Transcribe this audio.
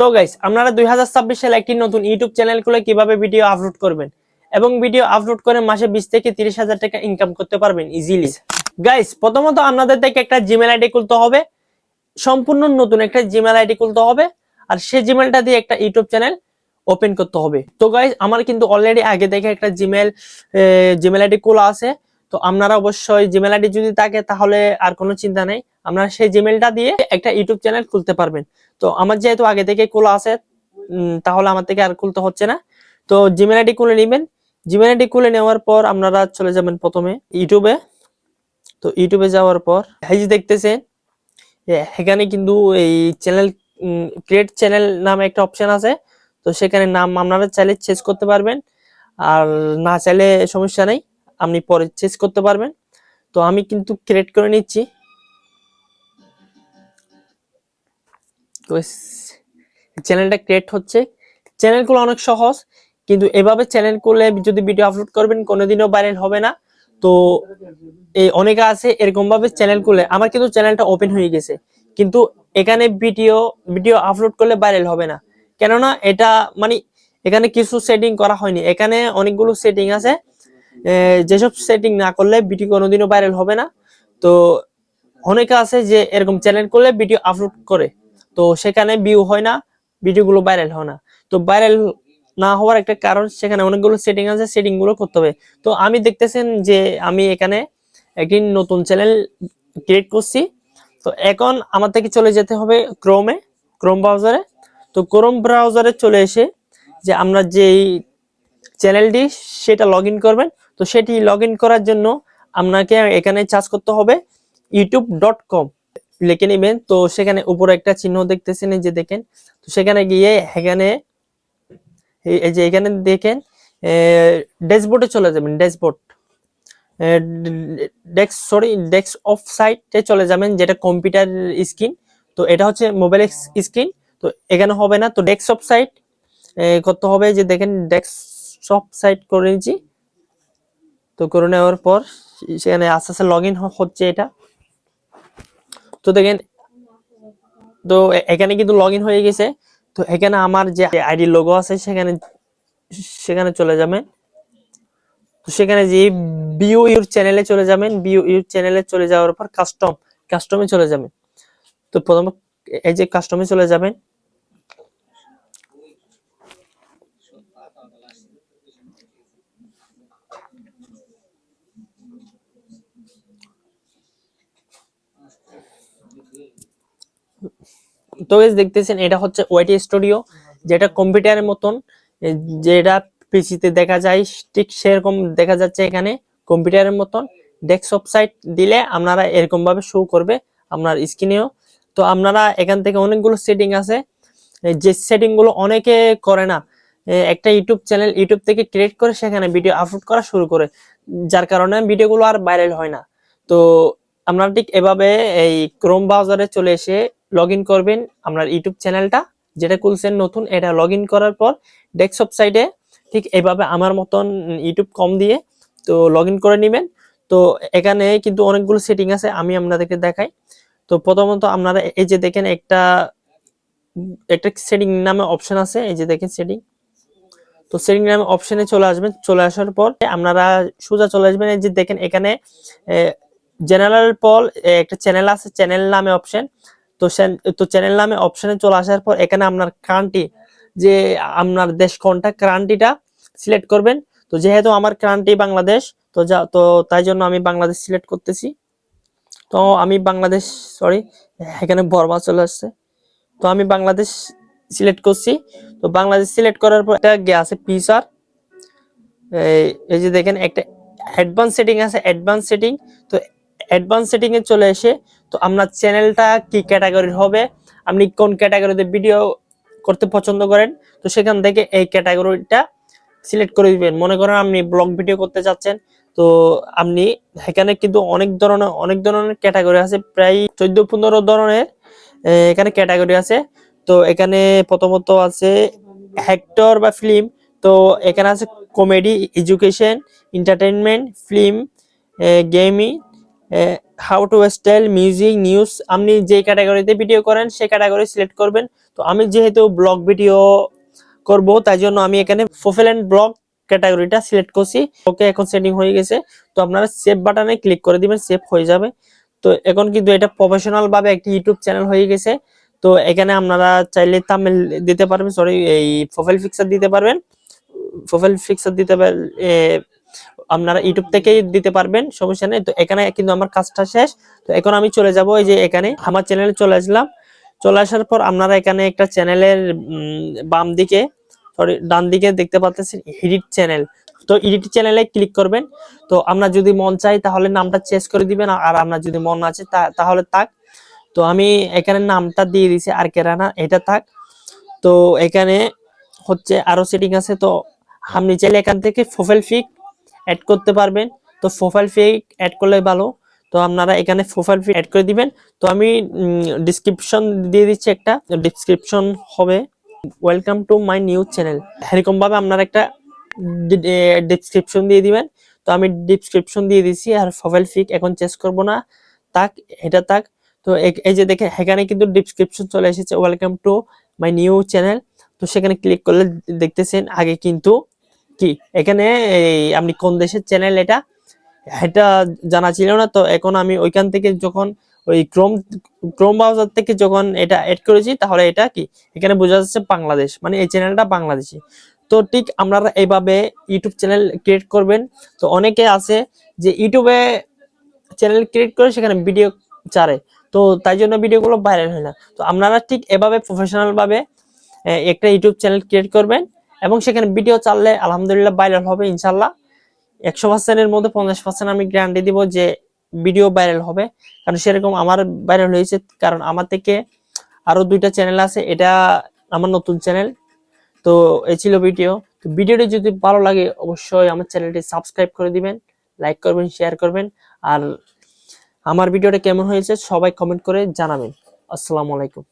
তো গাইস, আপনারা 2026 সালে একটি নতুন ইউটিউব চ্যানেল খুলে কিভাবে ভিডিও আপলোড করবেন এবং ভিডিও আপলোড করে মাসে 20 থেকে 30,000 টাকা ইনকাম করতে পারবেন ইজিলি। গাইস, প্রথমত আপনাদের থেকে একটা জিমেল আইডি খুলতে হবে, সম্পূর্ণ নতুন একটা জিমেল আইডি খুলতে হবে, আর সেই জিমেলটা দিয়ে একটা ইউটিউব চ্যানেল ওপেন করতে হবে। তো গাইস, আমার কিন্তু অলরেডি আগে থেকে একটা জিমেল আইডি খোলা আছে। তো আপনারা অবশ্যই জিমেল আইডি যদি থাকে তাহলে আর কোনো চিন্তা নেই, আপনারা সেই জিমেলটা দিয়ে একটা ইউটিউব চ্যানেল খুলতে পারবেন। তো আমার যেহেতু আগে থেকে খোলা আছে, তাহলে আমার থেকে আর খুলতে হচ্ছে না। তো জিমেল আইডি খুলে নেবেন। জিমেল আইডি খুলে নেওয়ার পর আপনারা চলে যাবেন প্রথমে ইউটিউবে। তো ইউটিউবে যাওয়ার পর এই যে দেখতেছেন, এখানে কিন্তু এই চ্যানেল ক্রিয়েট চ্যানেল নামে একটা অপশন আছে। তো সেখানে নাম আপনারা চাইলে চেঞ্জ করতে পারবেন, আর না চাইলে সমস্যা নেই, আপনি পরে চেঞ্জ করতে পারবেন। তো আমি কিন্তু ক্রিয়েট করে নিচ্ছি। তো চ্যানেলটা ক্রিয়েট হচ্ছে। চ্যানেলগুলো অনেক সহজ, কিন্তু এভাবে চ্যানেল করলে যদি ভিডিও আপলোড করবেন কোনোদিনও ভাইরাল হবে না। তো এই অনেকে আছে এরকম ভাবে চ্যানেল করলে, আমার কিন্তু চ্যানেলটা ওপেন হয়ে গেছে, কিন্তু এখানে ভিডিও আপলোড করলে ভাইরাল হবে না। কেননা এটা মানে এখানে কিছু সেটিং করা হয়নি, এখানে অনেকগুলো সেটিং আছে, যেসব সেটিং না করলে ভিডিও কোনোদিনও ভাইরাল হবে না। তো অনেকে আছে যে এরকম চ্যানেল করলে ভিডিও আপলোড করে, তো সেখানে ভিউ হয় না, ভিডিওগুলো ভাইরাল হয় না। তো ভাইরাল না হওয়ার একটা কারণ, সেখানে অনেকগুলো সেটিং আছে, সেটিং গুলো করতে হবে। তো আমি দেখতেছেন যে আমি এখানে একটি নতুন চ্যানেল ক্রিয়েট করছি। তো এখন আমার থেকে চলে যেতে হবে ক্রোম ব্রাউজারে। তো ক্রোম ব্রাউজারে চলে এসে যে আমরা যেই চ্যানেলটি সেটা লগ ইন করবেন। তো সেটি লগ ইন করার জন্য আপনাকে এখানে সার্চ করতে হবে youtube.com লিখে নেবেন। তো সেখানে উপরে একটা চিহ্ন দেখতেছেন, এই যে দেখেন। তো সেখানে গিয়ে এখানে এই যে এখানে দেখেন ড্যাশবোর্ডে চলে যাবেন। ডেস্ক অফ সাইটে চলে যাবেন, যেটা কম্পিউটার স্ক্রিন। তো এটা হচ্ছে মোবাইল স্ক্রিন। তো এখানে হবে না, তো ডেস্ক অফ সাইট করতে হবে। যে দেখেন ডেস্কটপ সাইট করে নিয়েছি। তো করে নেওয়ার পর সেখানে আস্তে আস্তে লগ ইন হচ্ছে এটা। তো দেখেন, তো এখানে কিন্তু লগ ইন হয়ে গেছে। তো এখানে আমার যে আইডি লোগো আছে সেখানে চলে যাবেন। তো সেখানে যে ভিউ ইউর চ্যানেলে চলে যাবেন। ভিউ ইউর চ্যানেলে চলে যাওয়ার পর কাস্টমে চলে যাবেন। তো প্রথমে এই যে কাস্টমে চলে যাবেন। তো দেখতেছেন এটা হচ্ছে ওয়াইটি স্টুডিও, যেটা কম্পিউটারের মতন, যেটা পিসিতে দেখা যায় ঠিক সেরকম দেখা যাচ্ছে এখানে কম্পিউটারের মতন। ডেস্কটপ সাইট দিলে আপনারা এরকম ভাবে শো করবে আপনার স্ক্রিনেও। তো আপনারা এখান থেকে অনেকগুলো সেটিং আছে, যে সেটিং গুলো অনেকে করে না। একটা ইউটিউব চ্যানেল ইউটিউব থেকে ক্রিয়েট করে সেখানে ভিডিও আপলোড করা শুরু করে, যার কারণে ভিডিওগুলো আর ভাইরাল হয় না। তো আপনারা ঠিক এভাবে এই ক্রোম ব্রাউজারে চলে এসে লগ ইন করবেন আপনার ইউটিউব চ্যানেলটা যেটা খুলছেন নতুন। এটা লগ ইন করার পর ডেস্কটপ সাইটে ঠিক এভাবে আমার মতন ইউটিউব কম দিয়ে তো লগ ইন করে নেবেন। তো এখানে কিন্তু অনেকগুলো সেটিং আছে, আমি আপনাদেরকে দেখাই। তো প্রথমত আপনারা এই যে দেখেন একটা সেটিং নামে অপশন আছে, এই যে দেখেন সেটিং। তো সেটিং নামে অপশনে চলে আসবেন। চলে আসার পর আপনারা সোজা চলে আসবেন। এই যে দেখেন এখানে জেনারেল পল একটা চ্যানেল আছে, চ্যানেল নামে অপশন। তো চ্যানেল নামে অপশনে চলে আসার পর এখানে আপনার কান্ট্রি, যে আপনার দেশ কোনটা, কান্ট্রিটা সিলেক্ট করবেন। তো যেহেতু আমার কান্ট্রি বাংলাদেশ, তো তাই জন্য আমি বাংলাদেশ সিলেক্ট করতেছি। তো আমি বাংলাদেশ, সরি এখানে বর্মা চলে আসছে। তো আমি বাংলাদেশ সিলেক্ট করছি। তো বাংলাদেশ সিলেক্ট করার পর একটা গে আছে পিসার, এই যে দেখেন একটা অ্যাডভান্স সেটিং আছে, অ্যাডভান্স সেটিং। তো অ্যাডভান্স সেটিং এ চলে এসে তো আপনার চ্যানেলটা কি ক্যাটাগরির হবে, আপনি কোন ক্যাটাগরিতে ভিডিও করতে পছন্দ করেন, তো সেখান থেকে এই ক্যাটাগরিটা সিলেক্ট করে দিবেন। মনে করেন আপনি ব্লগ ভিডিও করতে চাচ্ছেন, তো আপনি এখানে কিন্তু অনেক ধরনের ক্যাটাগরি আছে, প্রায় 14-15 ধরনের এখানে ক্যাটাগরি আছে। তো এখানে প্রথমত আছে হেক্টর বা ফিল্ম। তো এখানে আছে comedy, education, entertainment, film, gaming, how to style, music, news. আপনি যে ক্যাটাগরিতে ভিডিও করেন সেই ক্যাটাগরি সিলেক্ট করবেন। তো আমি যেহেতু ব্লগ ভিডিও করব তাই জন্য আমি এখানে প্রোফাইল এন্ড ব্লগ ক্যাটাগরিটা সিলেক্ট করছি। ওকে, এখন সেটিং হয়ে গেছে। তো আপনারা সেভ বাটনে ক্লিক করে দিবেন, সেভ হয়ে যাবে। তো এখন কিন্তু এটা প্রফেশনাল ভাবে একটি ইউটিউব চ্যানেল হয়ে গেছে। তো এখানে আপনারা চাইলে থাম্বনেল দিতে পারবেন, সরি এই প্রোফাইল পিকচার দিতে পারবেন, প্রোফাইল পিকচার দিতে আপনারা ইউটিউব থেকেই দিতে পারবেন, সমস্যা নেই। তো এখানে কিন্তু আমার কাজটা শেষ। তো এখন আমি চলে যাব এই যে এখানে আমার চ্যানেলে চলে আসলাম। চলে আসার পর আপনারা এখানে একটা চ্যানেলের বাম দিকে, সরি ডান দিকে দেখতে পাচ্ছেন এডিট চ্যানেল। তো এডিট চ্যানেলে ক্লিক করবেন। তো আপনার যদি মন চাই তাহলে নামটা চেঞ্জ করে দিবেন, আর আপনার যদি মন না চায় তাহলে থাক। তো আমি এখানে নামটা দিয়ে দিয়েছি আর কে রানা, এটা থাক। তো এখানে হচ্ছে আরো সেটিং আছে। তো আপনি চাইলে এখান থেকে প্রোফাইল পিক অ্যাড করতে পারবেন। তো প্রোফাইল পিক অ্যাড করলে ভালো। তো আপনারা এখানে প্রোফাইল পিক অ্যাড করে দিবেন। তো আমি ডেসক্রিপশন দিয়ে দিচ্ছি, একটা ডেসক্রিপশন হবে welcome to my new channel, এরকম ভাবে আপনারা একটা ডেসক্রিপশন দিয়ে দিবেন। তো আমি ডেসক্রিপশন দিয়ে দিছি, আর প্রোফাইল পিক এখন চেঞ্জ করব না, থাক, এটা থাক। তো এই যে দেখে এখানে কিন্তু ডেসক্রিপশন চলে এসেছে welcome to my new channel. তো সেখানে ক্লিক করলে দেখতেছেন আগে কিন্তু কি এখানে আপনি কোন দেশের চ্যানেল এটা এটা জানা ছিল না। তো এখন আমি ওইখান থেকে যখন ওই ক্রোম ব্রাউজার থেকে যখন এটা এড করেছি, তাহলে এটা কি এখানে বোঝা যাচ্ছে বাংলাদেশ, মানে এই চ্যানেলটা বাংলাদেশি। তো ঠিক আপনারা এইভাবে ইউটিউব চ্যানেল ক্রিয়েট করবেন। তো অনেকে আছে যে ইউটিউবে চ্যানেল ক্রিয়েট করে সেখানে ভিডিও ছাড়ে, তো তাই জন্য ভিডিওগুলো ভাইরাল হয় না। তো আপনারা ঠিক এভাবে প্রফেশনাল ভাবে একটা ইউটিউব চ্যানেল ক্রিয়েট করবেন, এবং সেখানে ভিডিও চাললে আলহামদুলিল্লাহ ভাইরাল হবে ইনশাল্লাহ। 100%-এর মধ্যে 50% আমি গ্যারান্টি দিব যে ভিডিও ভাইরাল হবে, কারণ সেরকম আমার ভাইরাল হয়েছে। কারণ আমার থেকে আরো 2টা চ্যানেল আছে, এটা আমার নতুন চ্যানেল। তো এই ছিল ভিডিও। তো ভিডিওটি যদি ভালো লাগে অবশ্যই আমার চ্যানেলটি সাবস্ক্রাইব করে দিবেন, লাইক করবেন, শেয়ার করবেন। আর আমার ভিডিওটা কেমন হয়েছে সবাই কমেন্ট করে জানাবেন। আসসালামু আলাইকুম।